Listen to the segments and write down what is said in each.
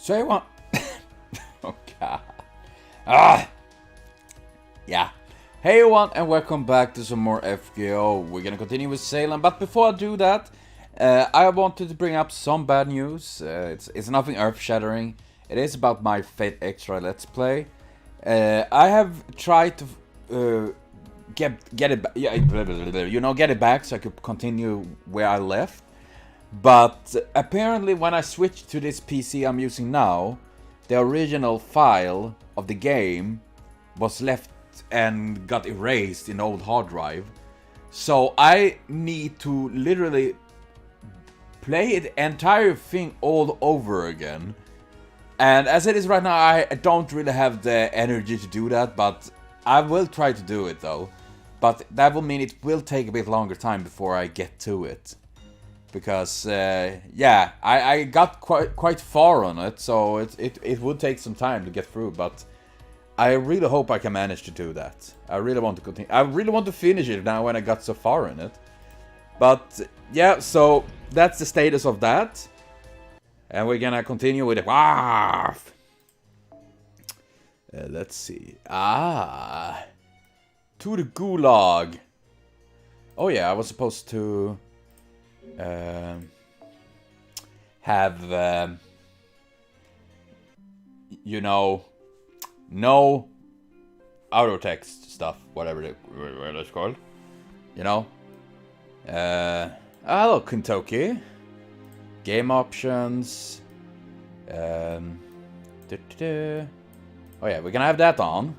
So you want... Oh god. Ah! Yeah. Hey everyone and welcome back to some more FGO. We're gonna continue with Salem, but before I do that, I wanted to bring up some bad news. It's nothing earth-shattering. It is about my Fate Extra Let's Play. I have tried to get it back, get it back so I could continue where I left. But apparently when I switched to this PC I'm using now, the original file of the game was left and got erased in the old hard drive. So I need to literally play the entire thing all over again. And as it is right now, I don't really have the energy to do that, but I will try to do it though. But that will mean it will take a bit longer time before I get to it. Because, yeah, I got quite far on it, so it would take some time to get through, but I really hope I can manage to do that. I really want to continue. I really want to finish it now when I got so far in it. But, yeah, so that's the status of that. And we're gonna continue with it. Let's see. To the Gulag. Oh yeah, I was supposed to... have you know, no auto text stuff, whatever it's called, you know. Hello Kentucky. Game options. Oh yeah, we're gonna have that on.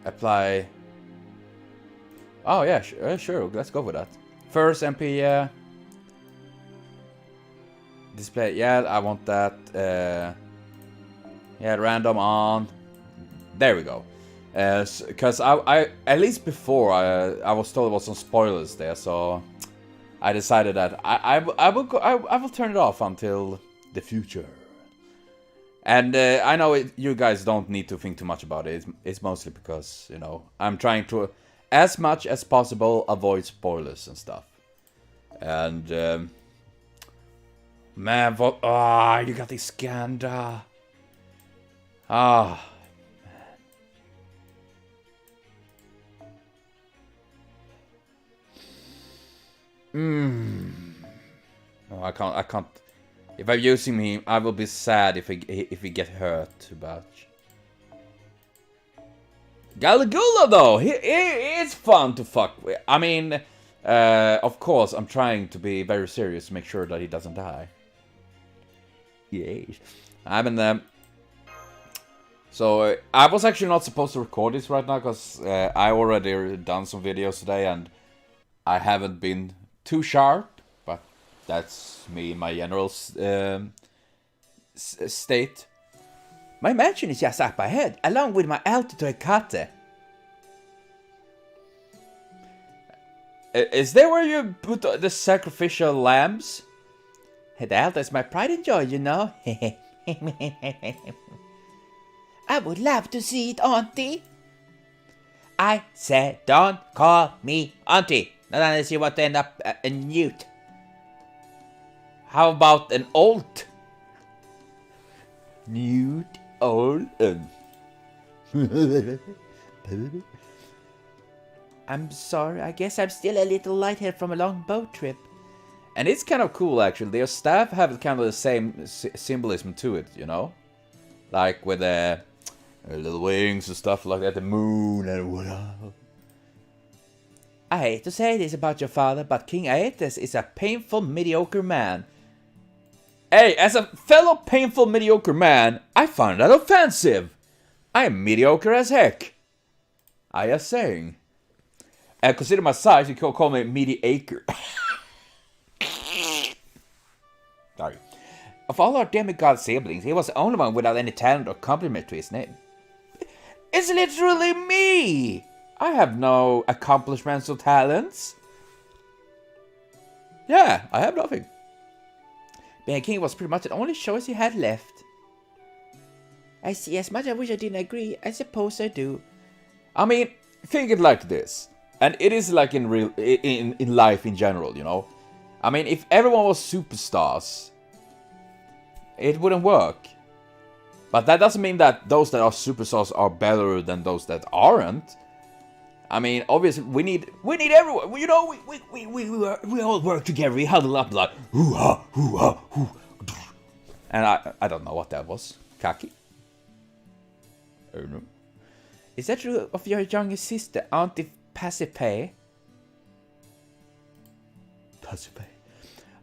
Apply. Oh yeah, sure, let's go with that. First MP, yeah. Display, yeah, I want that. Yeah, random on. There we go. Because I at least before I was told there was some spoilers there, so I decided that I will turn it off until the future. And I know you guys don't need to think too much about it. It's mostly because, you know, I'm trying to, as much as possible, avoid spoilers and stuff. And man, what? Ah, you got the Skanda. Ah, man. No, I can't. If I'm using him, I will be sad if he get hurt too much. Gallows though, it's fun to fuck with. I mean, of course, I'm trying to be very serious to make sure that he doesn't die. Yes. I mean, so I was actually not supposed to record this right now because I already done some videos today and I haven't been too sharp, but that's me in my general state. My mansion is just up ahead, along with my altitude cutter. Is there where you put the sacrificial lambs? That is my pride and joy, you know. I would love to see it, Auntie. I said, don't call me Auntie. Not unless you want to end up a newt. How about an alt? Newt Olden. I'm sorry, I guess I'm still a little lightheaded from a long boat trip. And it's kind of cool actually, their staff have kind of the same symbolism to it, you know? Like with the little wings and stuff like that, the moon and whatever. I hate to say this about your father, but King Aetes is a painful, mediocre man. Hey, as a fellow painful, mediocre man, I find that offensive. I am mediocre as heck. I am saying. And consider my size, you can call me mediocre. Sorry. Of all our demigod siblings, he was the only one without any talent or compliment to his name. It's literally me! I have no accomplishments or talents. Yeah, I have nothing. Being king was pretty much the only choice he had left. I see, as much as I wish I didn't agree, I suppose I do. I mean, think it like this. And it is like in real in life in general, you know. I mean, if everyone was superstars, It wouldn't work. But that doesn't mean that those that are superstars are better than those that aren't. I mean, obviously, we need everyone. You know, we all work together. We huddle up like, hoo-ha, hoo-ha, hoo. And I don't know what that was. Kaki? I don't know. Is that true of your younger sister, Auntie Pacife? Pacife.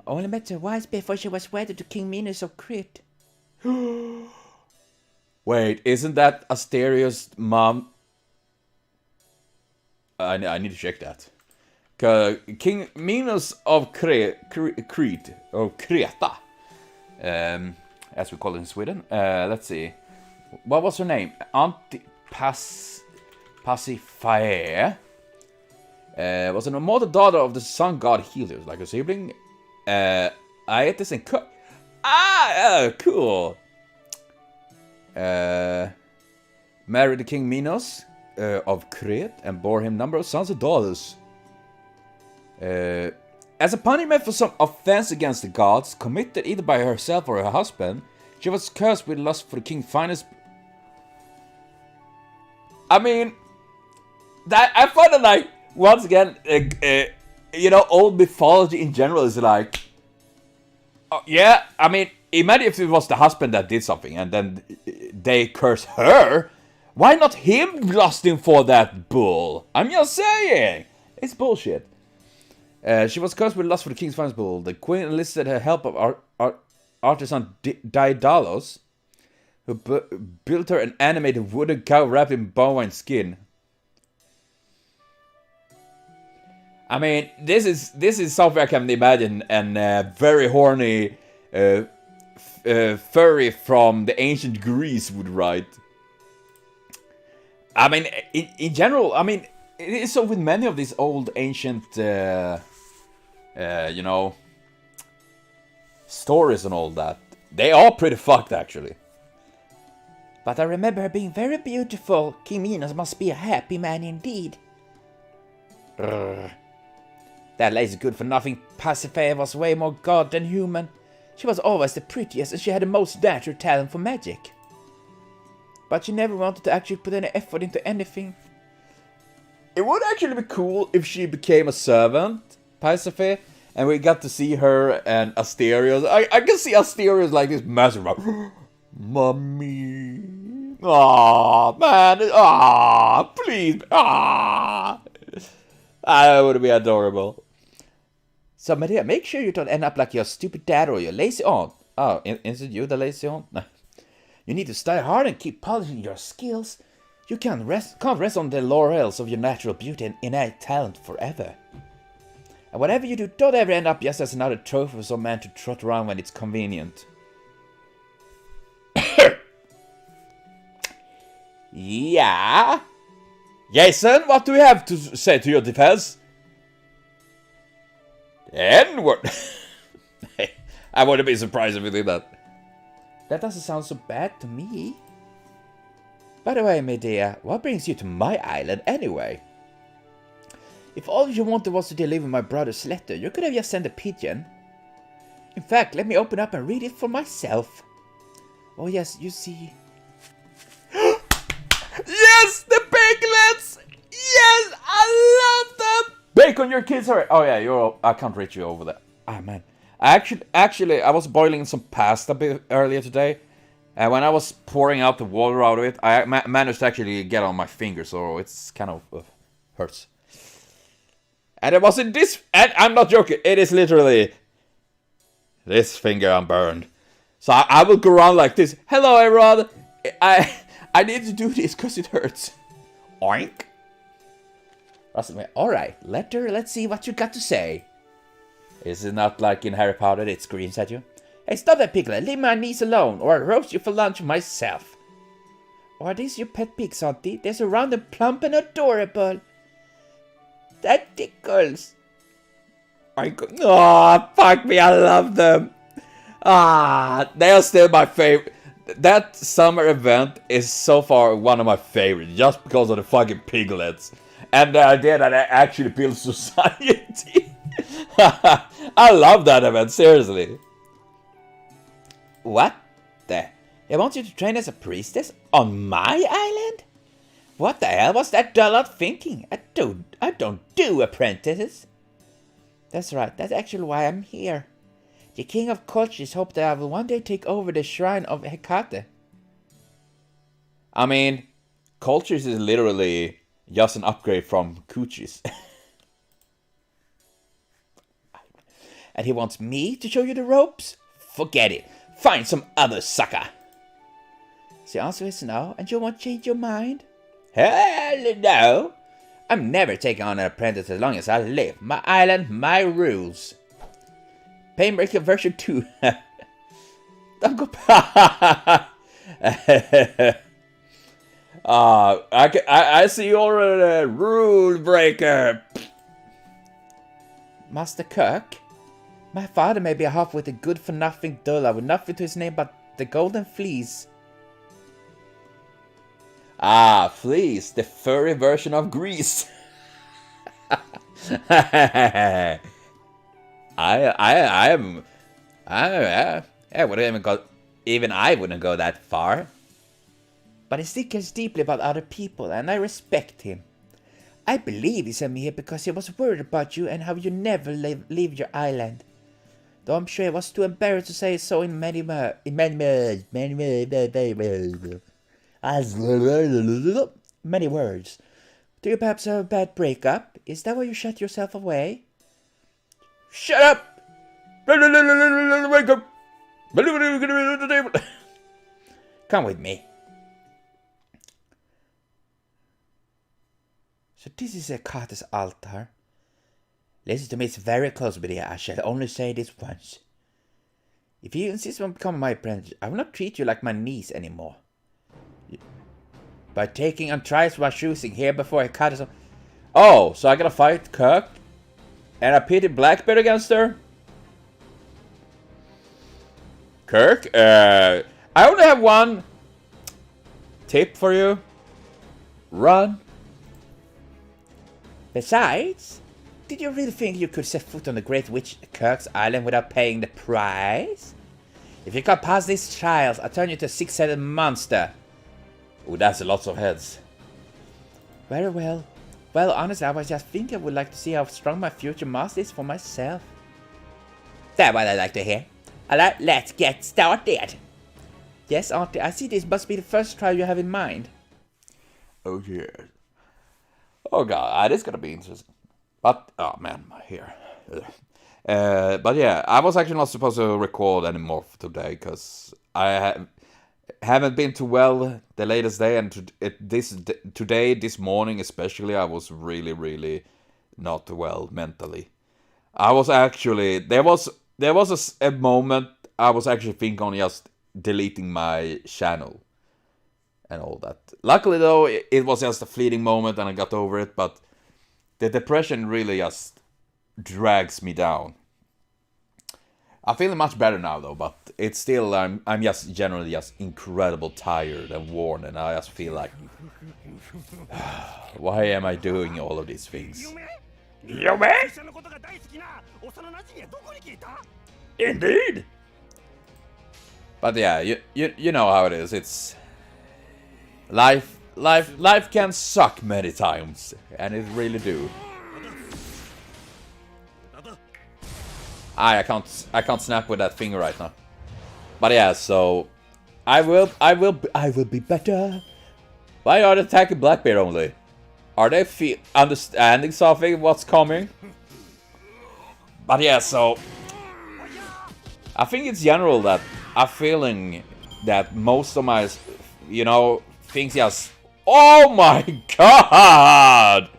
Only met her once before she was wedded to King Minos of Crete. Wait, isn't that Asterios' mom? I need to check that. King Minos of Crete, or Creta, as we call it in Sweden. Let's see. What was her name? Auntie Pacifae. Was an immortal daughter of the sun god Helios, like a sibling. Aetes and cool. Married the King Minos of Crete and bore him a number of sons and daughters. As a punishment for some offense against the gods, committed either by herself or her husband, she was cursed with lust for the king's finest. I mean, that I find it like, once again, you know, old mythology in general is like, yeah, I mean, imagine if it was the husband that did something and then they curse her. Why not him lusting for that bull? I'm just saying. It's bullshit. She was cursed with lust for the king's finest bull. The queen enlisted her help of artisan Daedalus, who built her an animated wooden cow wrapped in bovine skin. I mean, this is something I can imagine, and very horny furry from the ancient Greece would write. I mean, in general, I mean, it is so with many of these old ancient, you know, stories and all that. They are pretty fucked, actually. But I remember her being very beautiful. King Minos must be a happy man indeed. That lazy good-for-nothing Pasiphae was way more god than human. She was always the prettiest and she had the most natural talent for magic. But she never wanted to actually put any effort into anything. It would actually be cool if she became a servant, Pasiphae, and we got to see her and Asterios. I can see Asterios like this massive, Mommy. Aw, man. Aw, please. Aw. That would be adorable. So, Maria, make sure you don't end up like your stupid dad or your lazy aunt. Oh, isn't you the lazy aunt? No. You need to study hard and keep polishing your skills. You can't rest on the laurels of your natural beauty and innate talent forever. And whatever you do, don't ever end up just as another trophy for some man to trot around when it's convenient. Yeah? Jason, what do we have to say to your defense? The N-word. I wouldn't be surprised if you did that. That doesn't sound so bad to me. By the way, Medea, what brings you to my island anyway? If all you wanted was to deliver my brother's letter, you could have just sent a pigeon. In fact, let me open up and read it for myself. Oh yes, you see. Yes, the piglets! Yes, I love them! Bacon, your kids are... Oh yeah, I can't reach you over there. Ah, man. Actually, I was boiling some pasta earlier today. And when I was pouring out the water out of it, I managed to actually get on my finger, so it's kind of hurts. And it wasn't this... And I'm not joking, it is literally... this finger I'm burned. So I will go around like this. Hello, everyone! I need to do this because it hurts. Oink. Alright, Lecter, let's see what you got to say. Is it not like in Harry Potter, it screams at you? Hey, stop that, Piglet. Leave my niece alone, or I'll roast you for lunch myself. Or are these your pet pigs, Auntie? They're so round and plump and adorable. That tickles. Oh, fuck me, I love them. They are still my favorite. That summer event is so far one of my favorites, just because of the fucking piglets. And the idea that I actually build society. I love that event, seriously. What? He wants you to train as a priestess on my island? What the hell was that dullard thinking? I don't do apprentices. That's right, that's actually why I'm here. The king of Colchis hoped that I will one day take over the shrine of Hecate. I mean, Colchis is literally just an upgrade from Coochis. And he wants me to show you the ropes? Forget it. Find some other sucker. So the answer is no, and you won't change your mind? Hell no. I'm never taking on an apprentice as long as I live. My island, my rules. Painbreaker version 2. Don't go. I see you're a rule breaker. Master Kirk? My father may be a half-witted good-for-nothing dullard with nothing to his name but the golden fleece. Ah, fleece, the furry version of Grease. I wouldn't go that far. But he still cares deeply about other people, and I respect him. I believe he sent me here because he was worried about you and how you never leave your island. Though I'm sure he was too embarrassed to say so in many words. Do you perhaps have a bad breakup? Is that why you shut yourself away? Shut up! Come with me. So this is Hecate's altar. Listen to me, it's very close, but I shall only say this once. If you insist on becoming my apprentice, I will not treat you like my niece anymore. By taking on trials while choosing here before Hecate's... Oh, so I gotta fight Kirk? And I pitted Blackbeard against her? Kirk, I only have one tip for you. Run. Besides, did you really think you could set foot on the Great Witch Kirk's island without paying the price? If you can't pass these trials, I'll turn you to a six-headed monster. Ooh, that's lots of heads. Very well. Well, honestly, I was just thinking I would like to see how strong my future master is for myself. That's what I like to hear. Alright, let's get started. Yes, Auntie, I see this must be the first trial you have in mind. Oh, yeah. Oh, God, this is gonna be interesting. But, oh, man, my hair. But yeah, I was actually not supposed to record anymore for today, because I haven't been too well the latest day, and today, this morning especially, I was really, really not well mentally. I was actually, there was a moment I was actually thinking on just deleting my channel and all that. Luckily though, it was just a fleeting moment and I got over it, but the depression really just drags me down. I'm feeling much better now though, but it's still, I'm just generally just incredible tired and worn, and I just feel like, why am I doing all of these things? Indeed! But yeah, you know how it is. It's life can suck many times, and it really do. I can't snap with that finger right now. But yeah, so I will be better. Why are they attacking Blackbeard only? Are they understanding something what's coming? But yeah, so I think it's general that I'm feeling that most of my, things just... Oh my god!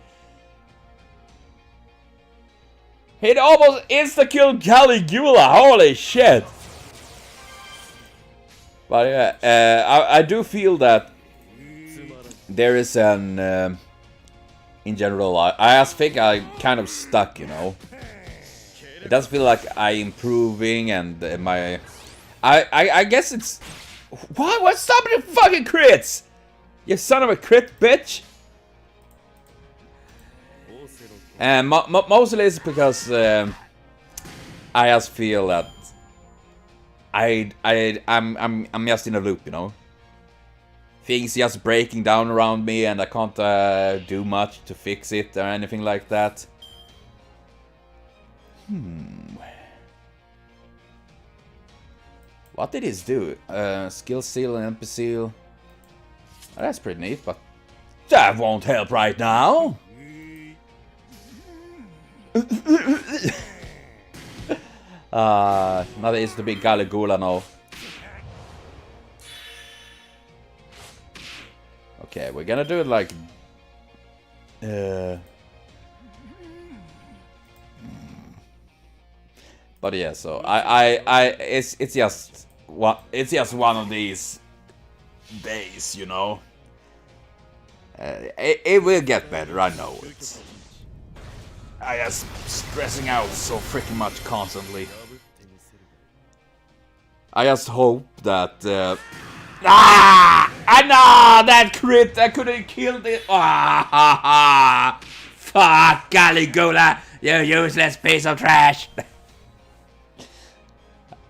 It almost insta-killed Caligula, holy shit! But yeah, I do feel that there is an... in general, I just think I'm kind of stuck, It doesn't feel like I'm improving, and my... I guess it's... What's stopping the fucking crits? You son of a crit bitch! And mostly it's because I just feel that I'm just in a loop, you know. Things just breaking down around me, and I can't do much to fix it or anything like that. What did this do? Skill seal and MP seal. Oh, that's pretty neat, but that won't help right now. Not easy to be Galligula now. Okay, we're gonna do it like but yeah, so it's just one of these days, you know. It will get better, I know it. I just stressing out so freaking much constantly. I just hope that I know that crit! I could have killed it! Fuck, Galligula! You useless piece of trash!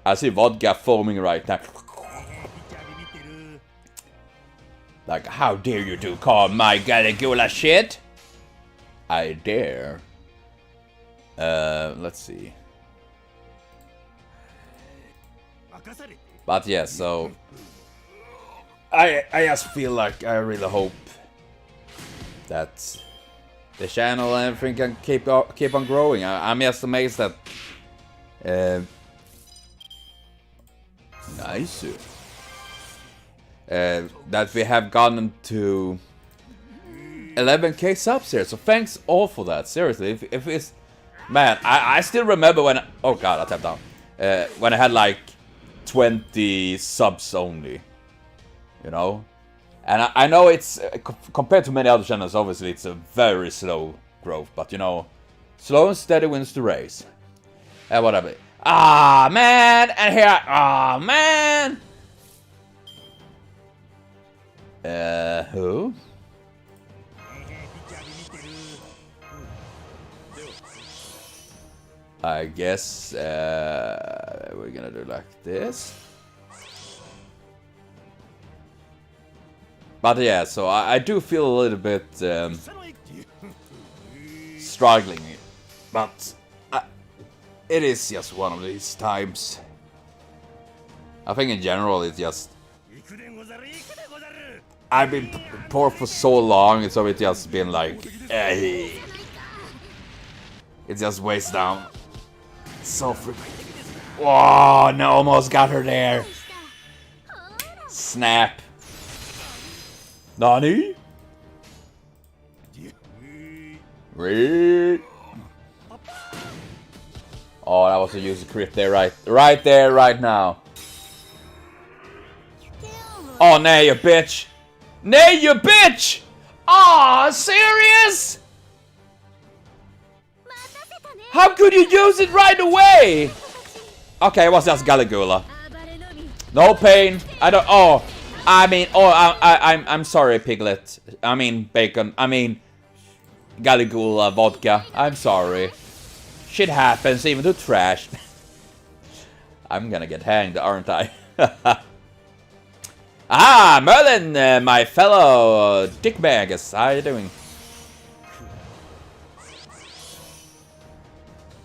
I see vodka foaming right now. Like, how dare you to call my Galligula shit? I dare. Let's see. But yeah, so I just feel like I really hope that the channel and everything can keep on growing. I'm just amazed that nice that we have gotten to 11k subs here. So thanks all for that. Seriously, if it's man, I still remember when oh god, I tapped down when I had like 20 subs only. You know, and I know it's compared to many other channels, obviously it's a very slow growth, but you know, slow and steady wins the race. And whatever. Ah man, and here, ah man. Who? I guess we're gonna do like this. But yeah, so I do feel a little bit struggling, but it is just one of these times. I think in general it's just I've been poor for so long, so it's just been like it just weighs down so freaking. Whoa, no, almost got her there. Snap. Nani? Wait. Oh, that was a user crit there, right there, right now. Oh, nay, you bitch! Nay, you bitch! Aw, serious? How could you use it right away? Okay, it was just Galligula. No pain. I don't. Oh, I mean. Oh, I'm sorry, Piglet. I mean, Bacon. I mean, Galligula vodka. I'm sorry. Shit happens, even to trash. I'm gonna get hanged, aren't I? Ah, Merlin, my fellow dickbaggers. How are you doing?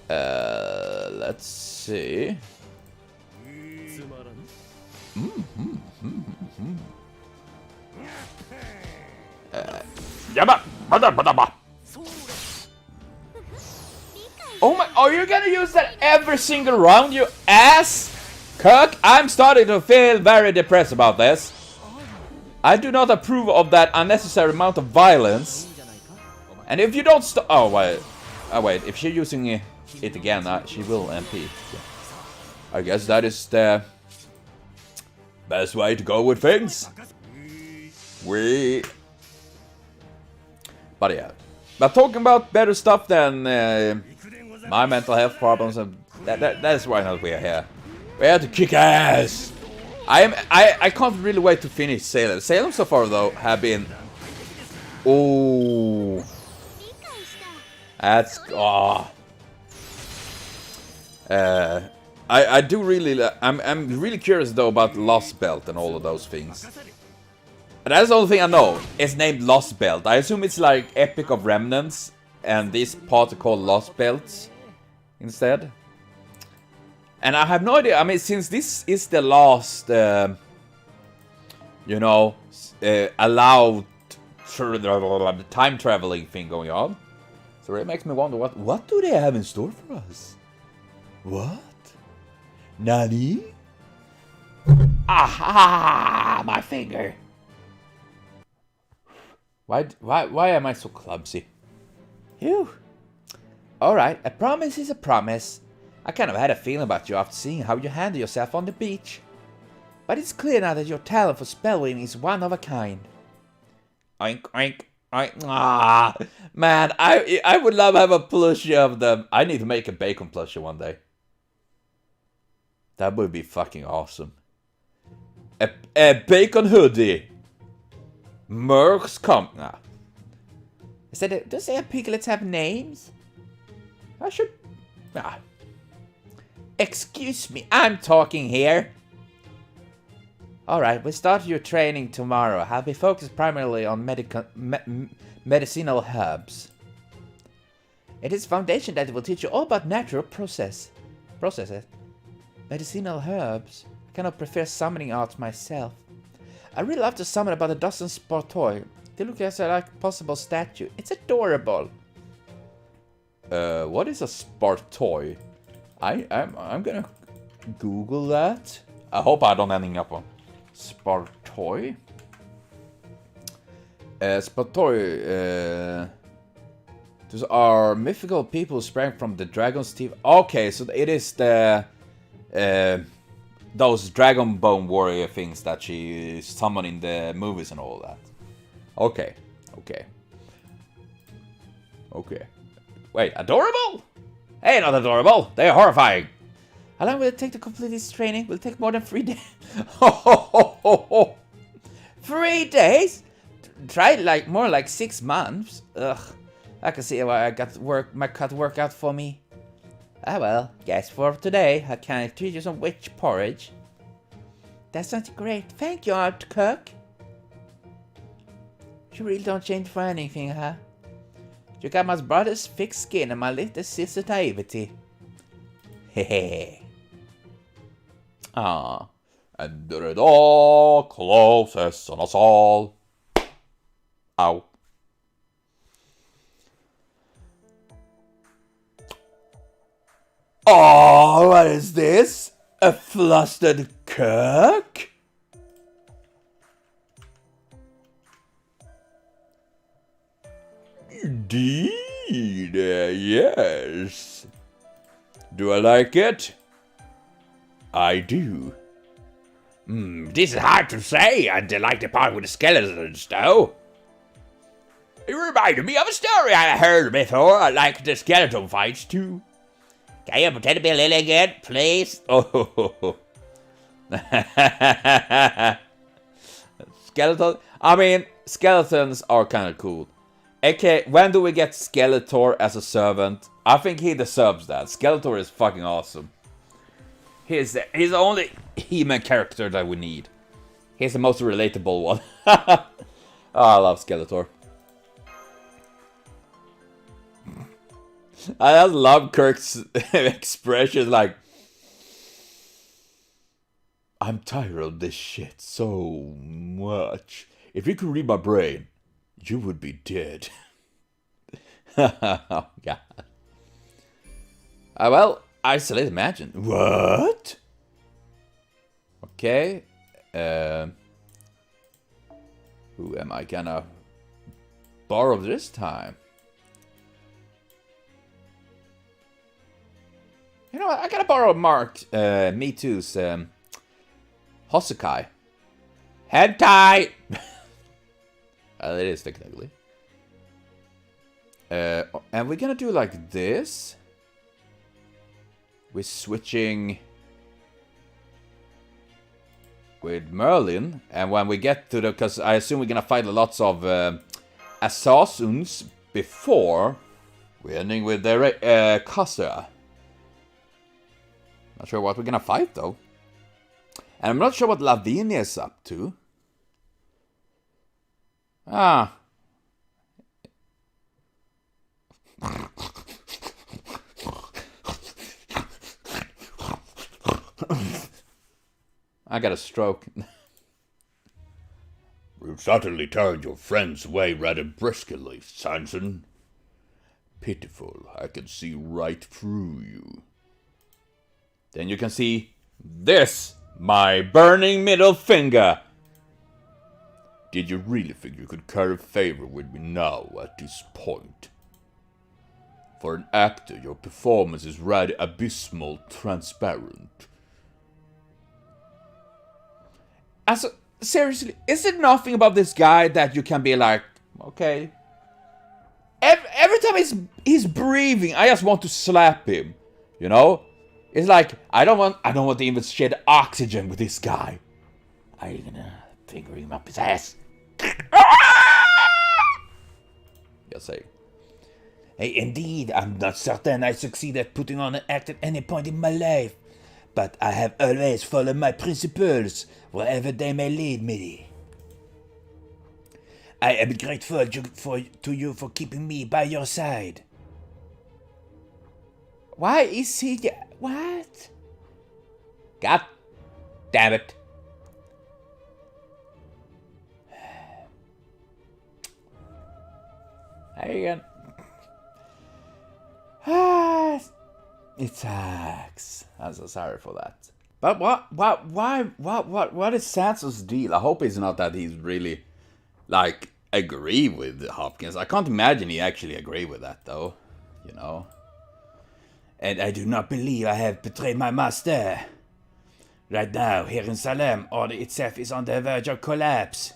Let's see. Oh my, are you gonna use that every single round, you ass? Kirk, I'm starting to feel very depressed about this. I do not approve of that unnecessary amount of violence. And if you don't stop... Oh, wait. Oh, wait. If she's using it again, she will MP. Yeah. I guess that is the best way to go with things. But yeah. But talking about better stuff than my mental health problems, and that's why not we're here. We have to kick ass. I can't really wait to finish Salem. Salem so far though have been. Oh, that's I do really... I'm really curious, though, about Lost Belt and all of those things. And that's the only thing I know. It's named Lost Belt. I assume it's like Epic of Remnants, and this part are called Lost Belts instead. And I have no idea. I mean, since this is the last, you know, allowed time traveling thing going on, so it makes me wonder what do they have in store for us? What? Nani? Aha! My finger. Why am I so clumsy? Phew. Alright, a promise is a promise. I kind of had a feeling about you after seeing how you handle yourself on the beach. But it's clear now that your talent for spellweaving is one of a kind. Oink, oink, oink. Ah, man, I would love to have a plushie of them. I need to make a bacon plushie one day. That would be fucking awesome. A bacon hoodie. Mercs come. Nah. Does say piglets have names? I should... Ah. Excuse me, I'm talking here. Alright, we start your training tomorrow. I'll be focused primarily on medicinal herbs. It is foundation that will teach you all about natural processes. Medicinal herbs. I cannot prefer summoning arts myself. I really love to summon about a dozen Sportoi. They look like a possible statue. It's adorable. What is a Sportoi? I'm gonna Google that. I hope I don't ending up on Sportoi. Sportoi. Those are mythical people who sprang from the dragon's teeth. Okay, so it is the those dragon bone warrior things that she summoned in the movies and all that. Okay. Wait, adorable? Hey, not adorable. They're horrifying. How long will it take to complete this training? Will it take more than 3 days? 3 days? Try like more like 6 months. Ugh. I can see why I got my cut work out for me. Ah well, guess for today I can treat you some witch porridge. That sounds great. Thank you, Art Cook. You really don't change for anything, huh? You got my brother's thick skin and my little sister's naivety. Hehe. Ah. And the door closes on us all. Ow. Oh, what is this? A flustered Kirk? Indeed, yes. Do I like it? I do. This is hard to say. I like the part with the skeletons, though. It reminded me of a story I heard before. I like the skeleton fights, too. Can you pretend to be Lily again, please? Oh. Skeleton. I mean, skeletons are kind of cool. Okay, when do we get Skeletor as a servant? I think he deserves that. Skeletor is fucking awesome. He's the only human character that we need. He's the most relatable one. Oh, I love Skeletor. I just love Kirk's expression, like, I'm tired of this shit so much. If you could read my brain, you would be dead. Oh, God. Well, isolate imagine. What? Okay. Who am I gonna borrow this time? You know what? I gotta borrow Mark, Me Too's, Hosukai. Hentai! Well, it is technically. And we're gonna do like this. We're switching with Merlin. And when we get to the... Because I assume we're gonna fight lots of assassins before we're ending with the Kasa. Not sure what we're gonna fight, though. And I'm not sure what Lavinia is up to. Ah. I got a stroke. You certainly turned your friends away rather briskly, Sampson. Pitiful, I can see right through you. Then you can see this, my burning middle finger. Did you really think you could curry favor with me now at this point? For an actor, your performance is rather abysmal transparent. Seriously, is it nothing about this guy that you can be like, okay? Every time he's breathing, I just want to slap him. You know? It's like I don't want to even shed oxygen with this guy. I'm gonna finger him up his ass. Just say. Hey, indeed, I'm not certain I succeed at putting on an act at any point in my life, but I have always followed my principles, wherever they may lead me. I am grateful to you for keeping me by your side. Why is he... What? God damn it. Hey again. It sucks. I'm so sorry for that. But what is Sanson's deal? I hope it's not that he's really, like, agree with Hopkins. I can't imagine he actually agree with that, though. You know? And I do not believe I have betrayed my master. Right now, here in Salem, order itself is on the verge of collapse.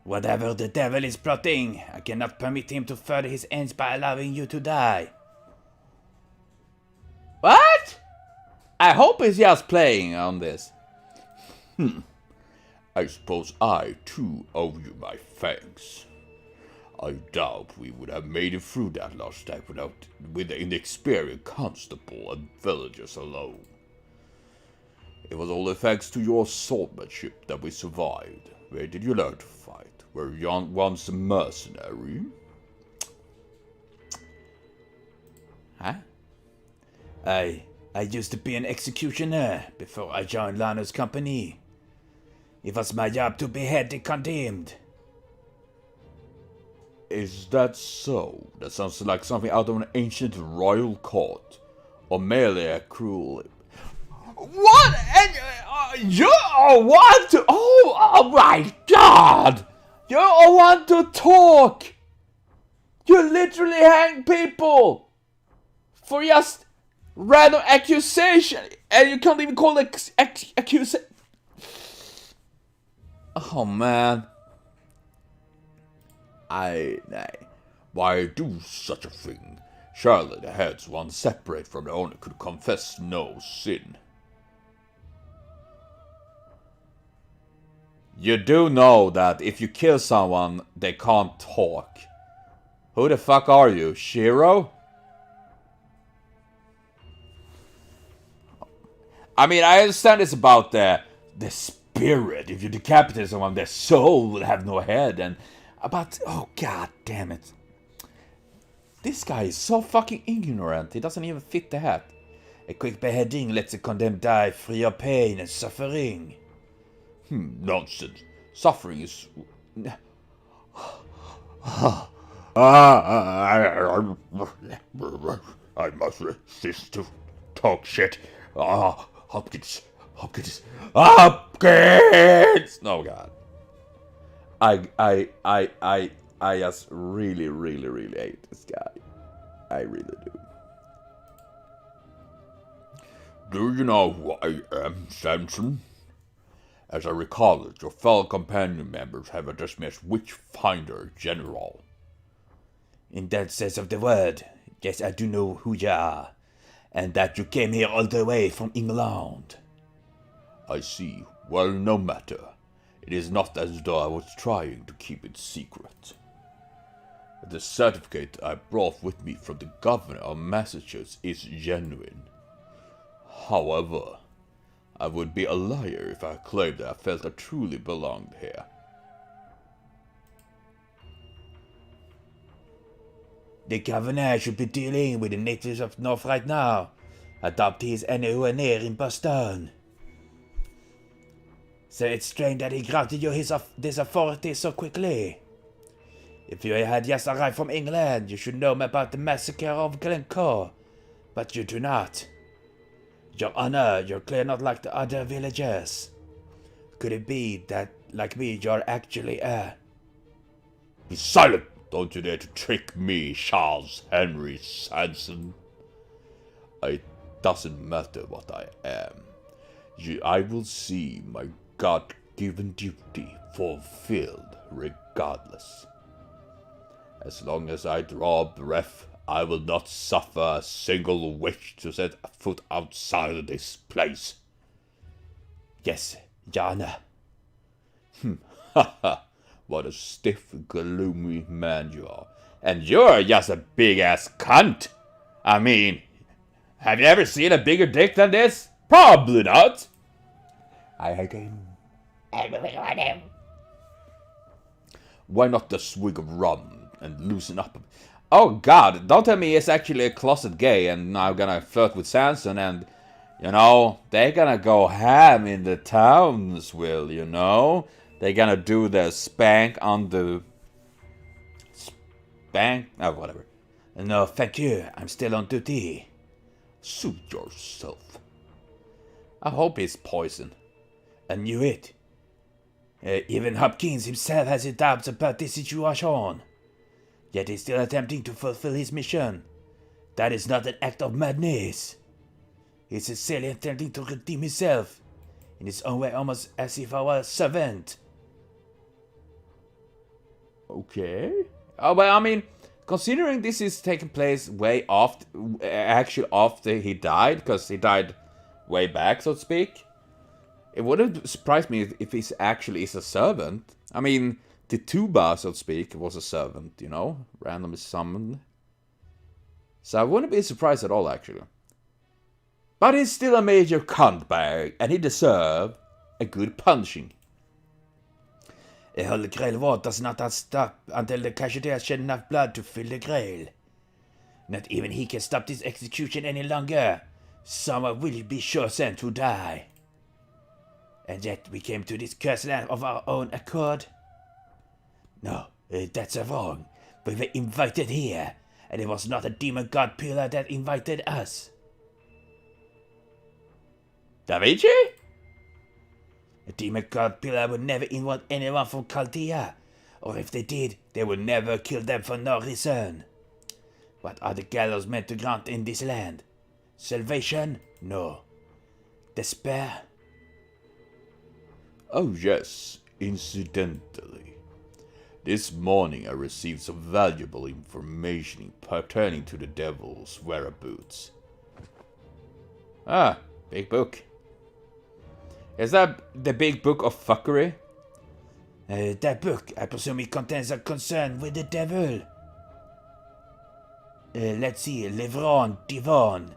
Whatever the devil is plotting, I cannot permit him to further his ends by allowing you to die. What? I hope he's just playing on this. I suppose I, too, owe you my thanks. I doubt we would have made it through that last night with the inexperienced constable and villagers alone. It was only thanks to your swordsmanship that we survived. Where did you learn to fight? Were you once a mercenary? Huh? I used to be an executioner before I joined Lano's company. It was my job to behead the condemned. Is that so? That sounds like something out of an ancient royal court. Or merely a cruel... What? And you want to... Oh my god! You want to talk! You literally hang people! For just random accusation! And you can't even call it accusation. Oh man. Why do such a thing? Surely the heads once separate from the owner could confess no sin. You do know that if you kill someone, they can't talk. Who the fuck are you, Shiro? I mean, I understand it's about the spirit. If you decapitate someone, their soul will have no head. And but oh god damn it, this guy is so fucking ignorant. He doesn't even fit the hat. A quick beheading lets the condemned die free of pain and suffering. Nonsense. Suffering is... I must resist to talk shit. Hopkins. Oh god. I just really hate this guy. I really do. Do you know who I am, Sampson? As I recall it, your fellow companion members have a dismissed Witchfinder General. In that sense of the word, yes, I do know who you are, and that you came here all the way from England. I see. Well, no matter. It is not as though I was trying to keep it secret. The certificate I brought with me from the governor of Massachusetts is genuine. However, I would be a liar if I claimed that I felt I truly belonged here. The governor should be dealing with the natives of North right now. I doubt he is anywhere near in Boston. So it's strange that he granted you this authority so quickly. If you had just arrived from England, you should know about the massacre of Glencoe, but you do not. Your Honor, you're clearly not like the other villagers. Could it be that, like me, you're actually Be silent! Don't you dare to trick me, Charles Henry Sampson. It doesn't matter what I am. I will see my God-given duty fulfilled regardless. As long as I draw breath, I will not suffer a single wish to set a foot outside of this place. Yes, Your Honor. Haha, what a stiff, gloomy man you are. And you're just a big-ass cunt. I mean, have you ever seen a bigger dick than this? Probably not. I hate him. Why not a swig of rum and loosen up? Oh god, don't tell me he's actually a closet gay and now gonna flirt with Sampson and, you know, they're gonna go ham in the Townsville, you know? They're gonna do the spank on the... Spank? Oh, whatever. No, thank you. I'm still on duty. Suit yourself. I hope it's poison. I knew it. Even Hopkins himself has his doubts about this situation. Yet he's still attempting to fulfill his mission. That is not an act of madness. He's sincerely attempting to redeem himself, in his own way, almost as if I were a servant. Okay. Oh, but I mean, considering this is taking place way after, actually after he died, because he died way back, so to speak, it wouldn't surprise me if he actually is a servant. I mean, the tuba, so to speak, was a servant, you know, randomly summoned. So I wouldn't be surprised at all, actually. But he's still a major cuntbag, and he deserves a good punching. A Holy Grail war does not stop until the casualty has shed enough blood to fill the Grail. Not even he can stop this execution any longer. Someone will be sure sent to die. And yet we came to this cursed land of our own accord. No, that's wrong. We were invited here, and it was not a demon god pillar that invited us. Da Vinci? A demon god pillar would never invite anyone from Chaldea, or if they did, they would never kill them for no reason. What are the Gallows meant to grant in this land? Salvation? No. Despair? Oh yes, incidentally. This morning I received some valuable information pertaining to the devil's whereabouts. Ah, big book. Is that the big book of fuckery? That book, I presume it contains a concern with the devil. Let's see, Livron, Divon.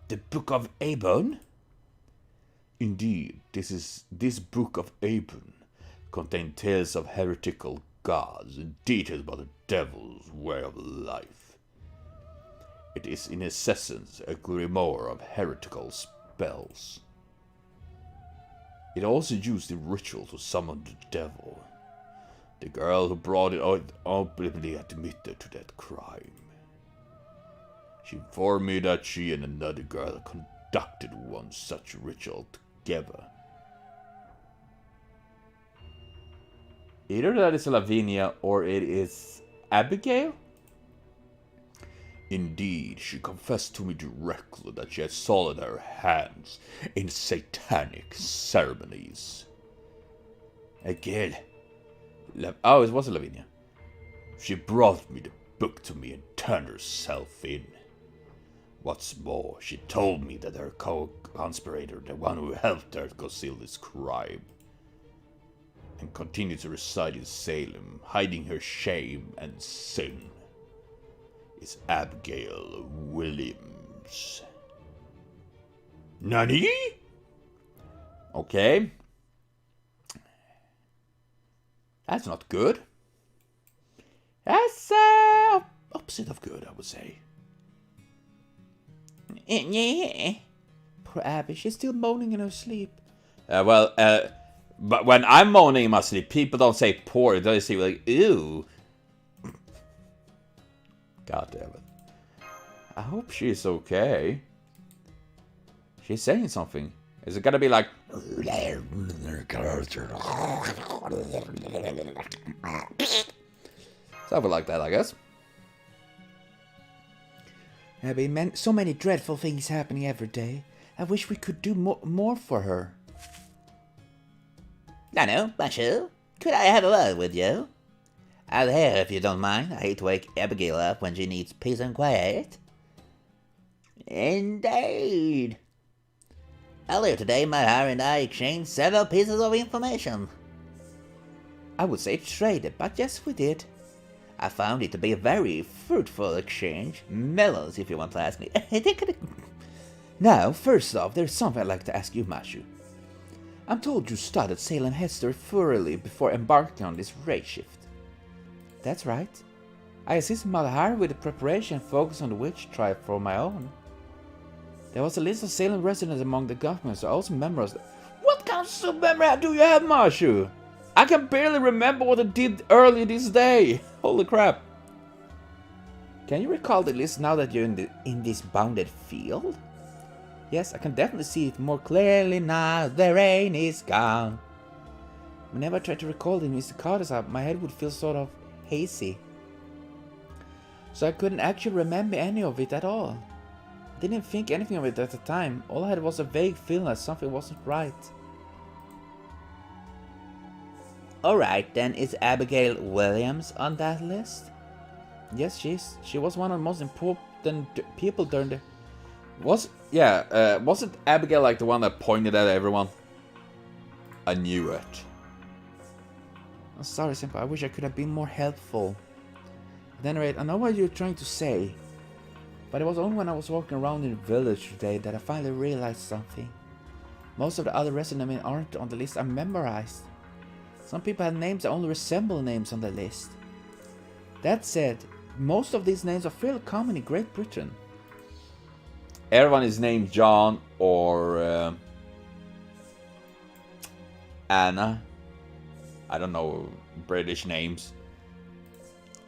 The Book of Abon? Indeed, this book of Abon contains tales of heretical gods and details about the devil's way of life. It is in its essence a grimoire of heretical spells. It also used the ritual to summon the devil. The girl who brought it out openly admitted to that crime. She informed me that she and another girl conducted one such ritual together. Either that is Lavinia or it is Abigail? Indeed, she confessed to me directly that she had soiled her hands in satanic ceremonies. A girl. Oh, it was Lavinia. She brought me the book to me and turned herself in. What's more, she told me that her co-conspirator, the one who helped her conceal this crime, and continued to reside in Salem, hiding her shame and sin, is Abigail Williams. Nani? Okay. That's not good. That's opposite of good, I would say. Yeah. Poor Abby, she's still moaning in her sleep. But when I'm moaning in my sleep, people don't say poor. They say like, ew. God damn it. I hope she's okay. She's saying something. Is it gonna be like... something like that, I guess. Abby, so many dreadful things happening every day. I wish we could do more for her. Lano, Basho, could I have a word with you? Out here, if you don't mind. I hate to wake Abigail up when she needs peace and quiet. Indeed. Earlier today, Mahar and I exchanged several pieces of information. I would say traded, but yes, we did. I found it to be a very fruitful exchange. Mellows, if you want to ask me. Now, first off, there's something I'd like to ask you, Mashu. I'm told you studied Salem history thoroughly before embarking on this raid shift. That's right. I assisted Malahar with the preparation and focus on the witch tribe for my own. There was a list of Salem residents among the governments, so I also memorized. What kind of memory do you have, Mashu? I can barely remember what I did earlier this day. Holy crap. Can you recall the list now that you're in this bounded field? Yes, I can definitely see it more clearly now. The rain is gone. Whenever I tried to recall the Mr. Carter's up, my head would feel sort of hazy. So I couldn't actually remember any of it at all. I didn't think anything of it at the time. All I had was a vague feeling that something wasn't right. Alright, then is Abigail Williams on that list? Yes, she was one of the most important people during the... wasn't Abigail like the one that pointed at everyone? I knew it. I'm sorry, Senpai. I wish I could have been more helpful. At any rate, I know what you're trying to say. But it was only when I was walking around in the village today that I finally realized something. Most of the other resident men aren't on the list I memorized. Some people have names that only resemble names on the list. That said, most of these names are fairly common in Great Britain. Everyone is named John or Anna. I don't know British names.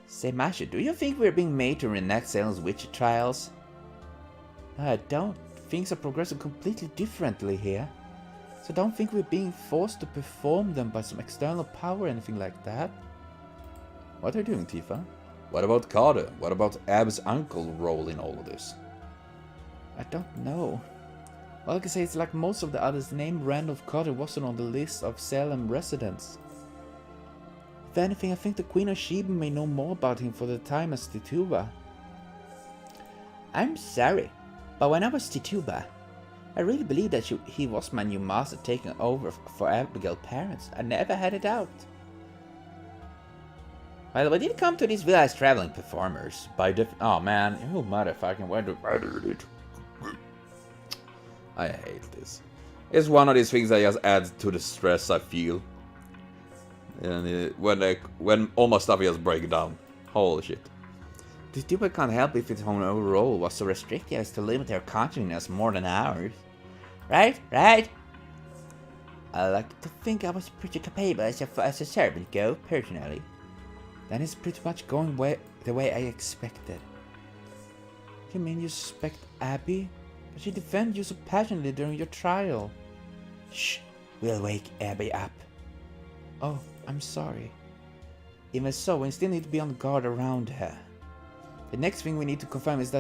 Say, Masha, do you think we're being made to reenact Salem's witch trials? No, I don't. Things are progressing completely differently here. So I don't think we're being forced to perform them by some external power or anything like that. What are you doing, Tifa? What about Carter? What about Ab's uncle role in all of this? I don't know. All I can say is like most of the others, the name Randolph Carter wasn't on the list of Salem residents. If anything, I think the Queen of Sheba may know more about him for the time as Tituba. I'm sorry, but when I was Tituba, I really believed that he was my new master taking over for Abigail's parents. I never had a doubt. Well, we did come to these village traveling performers. Oh man, you motherfucking it. I hate this. It's one of these things that just adds to the stress I feel. And when all my stuff just breaks down. Holy shit. Tituba can't help if its own role was so restricted as to limit their consciousness more than ours. Right? I like to think I was pretty capable as a servant go, personally. Then it's pretty much going the way I expected. You mean you suspect Abby? But she defended you so passionately during your trial. Shh, we'll wake Abby up. Oh, I'm sorry. Even so, we still need to be on guard around her. The next thing we need to confirm is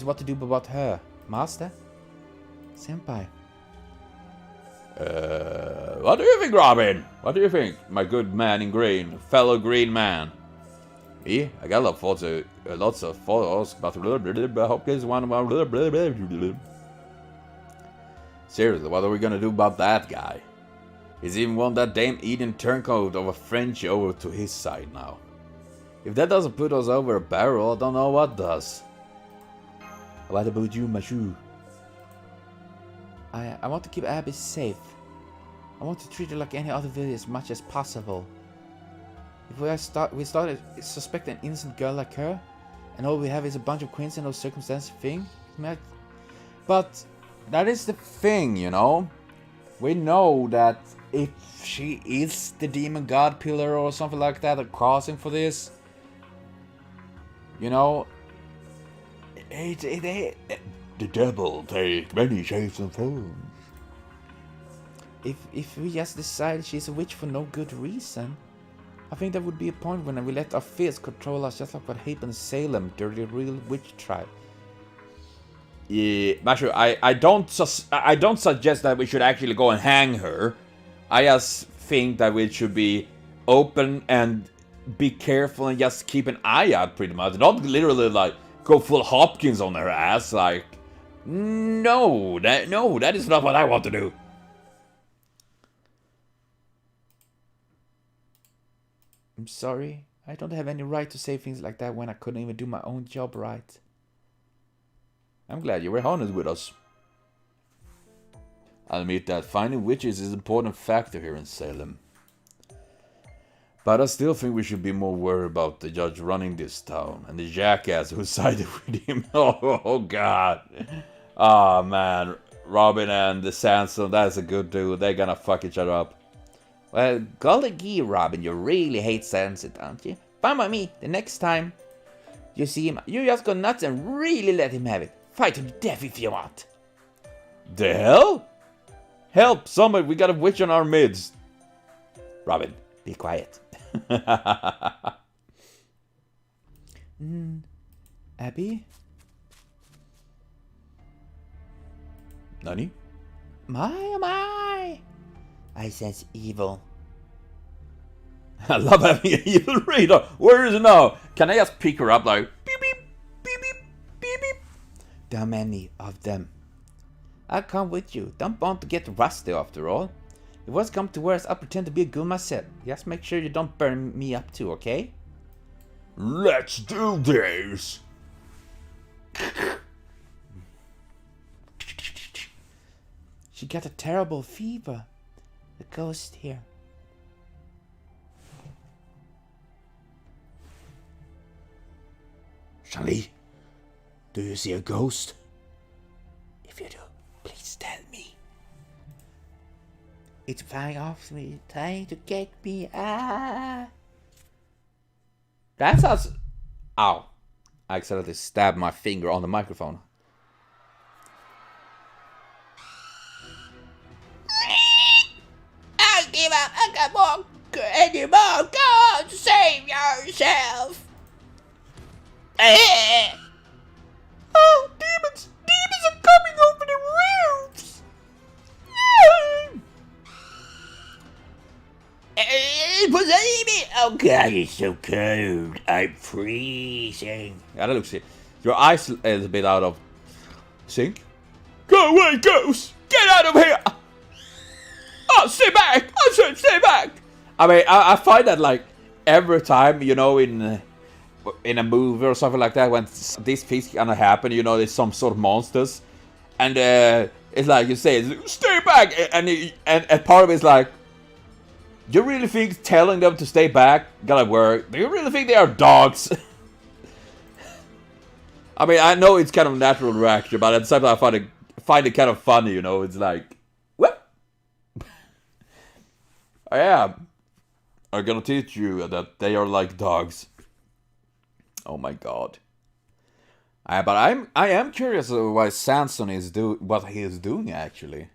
what to do about her. Master? Senpai. What do you think, Robin? What do you think, my good man in green, fellow green man? Me? I got lots of photos, but I hope this one about. Seriously, what are we gonna do about that guy? He's even won that damn Eden turncoat of a French over to his side now. If that doesn't put us over a barrel, I don't know what does. What about you, Mashu? I want to keep Abby safe. I want to treat her like any other village as much as possible. If we started suspecting an innocent girl like her, and all we have is a bunch of coincidental circumstances thing, But that is the thing, you know. We know that if she is the demon god pillar or something like that, or crossing for this, you know, The devil takes many shapes and forms. if we just decide she's a witch for no good reason, I think there would be a point when we let our fears control us, just like what happened in Salem during the real witch tribe. yeah, Mashu, I don't suggest that we should actually go and hang her. I just think that we should be open and be careful and just keep an eye out, pretty much. Not literally like go full Hopkins on her ass. Like, no, that is not what I want to do. I'm sorry, I don't have any right to say things like that when I couldn't even do my own job right. I'm glad you were honest with us. I'll admit that finding witches is an important factor here in Salem. But I still think we should be more worried about the judge running this town and the jackass who sided with him. Oh god. Oh man. Robin and the Sampson, that's a good dude. They're gonna fuck each other up. Well, golly gee, Robin, you really hate Sampson, don't you? Fine by me, the next time you see him, you just go nuts and really let him have it. Fight to the death if you want. The hell? Help! Somebody, we got a witch in our midst. Robin, be quiet. Abby? Nani? My, oh my! I sense evil. I love having an evil radar. Where is it now? Can I just pick her up like beep beep beep beep beep beep? There are many of them. I'll come with you. Don't want to get rusty after all. If worse comes to worse, I'll pretend to be a good myself. Just make sure you don't burn me up too, okay? Let's do this. She got a terrible fever. The ghost here. Charlie, do you see a ghost? If you do, please tell me. It's flying off me, trying to get me. That sounds. Ow. I accidentally stabbed my finger on the microphone. I'll give up. I got more anymore. Go on, save yourself. Oh, demons! Demons are coming over the roofs! Oh God, it's so cold. I'm freezing. Yeah, that looks it. Your eyes is a bit out of sync. Go away, ghost! Get out of here! Oh, stay back! I said stay back! I mean, I find that like every time, you know, in a movie or something like that, when these things gonna happen, you know, there's some sort of monsters, and it's like you say, stay back, and part of it's like, you really think telling them to stay back gonna work? Do you really think they are dogs? I mean, I know it's kind of a natural reaction, but at the same time, I find it kind of funny, you know. It's like, what? Yeah, I'm gonna teach you that they are like dogs. Oh my god. But I am curious why Sampson is what he is doing actually.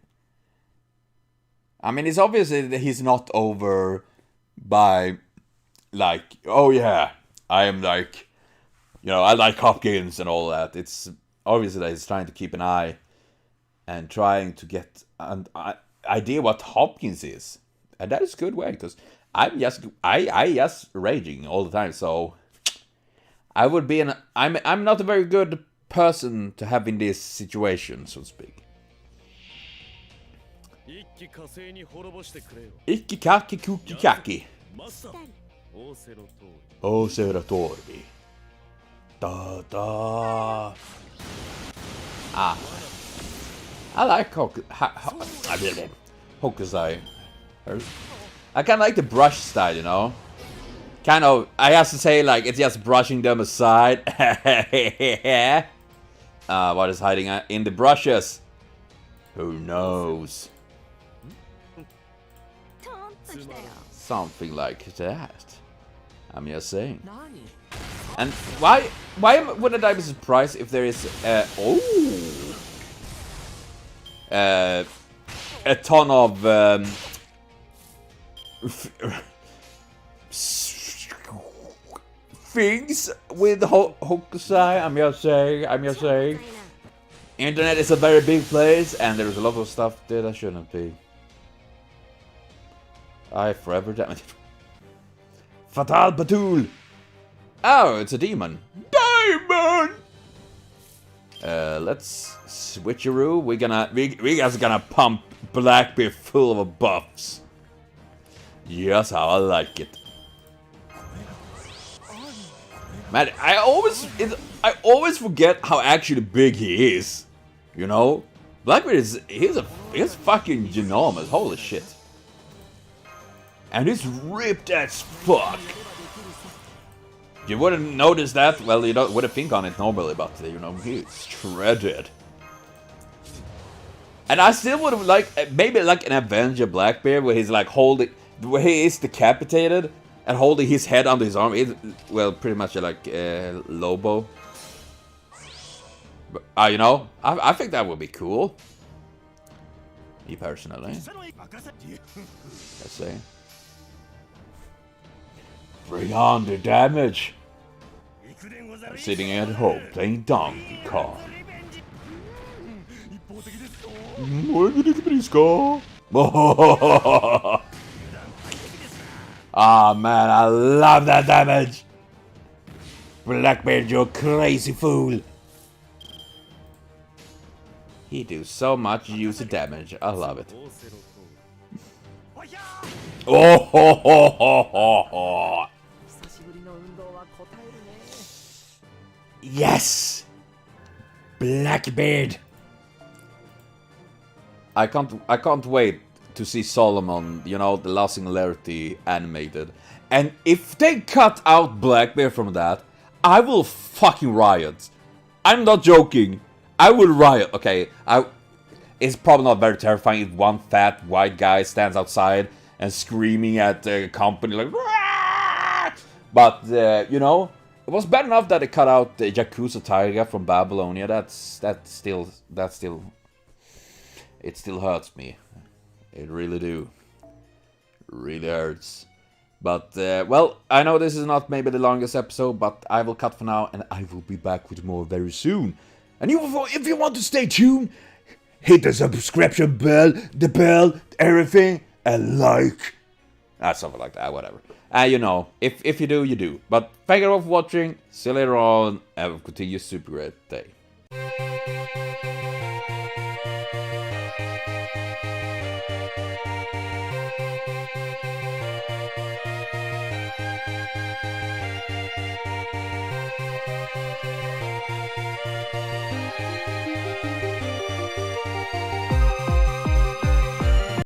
I mean, it's obvious that he's not over by like, oh yeah, I am like, you know, I like Hopkins and all that. It's obvious that he's trying to keep an eye and trying to get an idea what Hopkins is, and that is a good way because I just raging all the time. So I would be I'm not a very good person to have in this situation, so to speak. Ikki kaki kuki kaki. Oseratorbi. Da da. Ah. I like Hokusai. I kind of like the brush style, you know? Kind of, I have to say, like, it's just brushing them aside. What is hiding in the brushes? Who knows? Something like that. I'm just saying. And why wouldn't I be surprised if there is a ton of things with Hokusai? I'm just saying. Internet is a very big place, and there's a lot of stuff there that shouldn't be. I forever damage. Fatal Batul! Oh, it's a demon. Demon! Let's switcheroo. We guys gonna pump Blackbeard full of buffs. Yes, how I like it. Man, I always forget how actually big he is. You know, Blackbeard he's fucking ginormous. Holy shit! And he's ripped as fuck. You wouldn't notice that. Well, you wouldn't think on it normally, but you know, he's shredded. And I still would have liked maybe like an Avenger Blackbeard where he's like holding, where he is decapitated and holding his head under his arm. It's, well, pretty much like Lobo. But, you know, I think that would be cool. Me personally. Let's see. Bring on the damage. I'm sitting at home playing Donkey Kong. Ah man, I love that damage. Blackbeard, you crazy fool. He do so much use of damage. I love it. Oh ho ho ho ho ho. Yes! Blackbeard! I can't wait to see Solomon, you know, the Lost Singularity animated. And if they cut out Blackbeard from that, I will fucking riot. I'm not joking. I will riot. Okay, it's probably not very terrifying if one fat white guy stands outside and screaming at the company like, Rah! But you know, it was bad enough that they cut out the Yakuza Taiga from Babylonia. That still it still hurts me. It really do. Really hurts. But well, I know this is not maybe the longest episode, but I will cut for now, and I will be back with more very soon. And if you want to stay tuned, hit the subscription bell, everything, and like. Something like that, whatever. You know, if you do, you do. But thank you all for watching. See you later on. Have a continued super great day.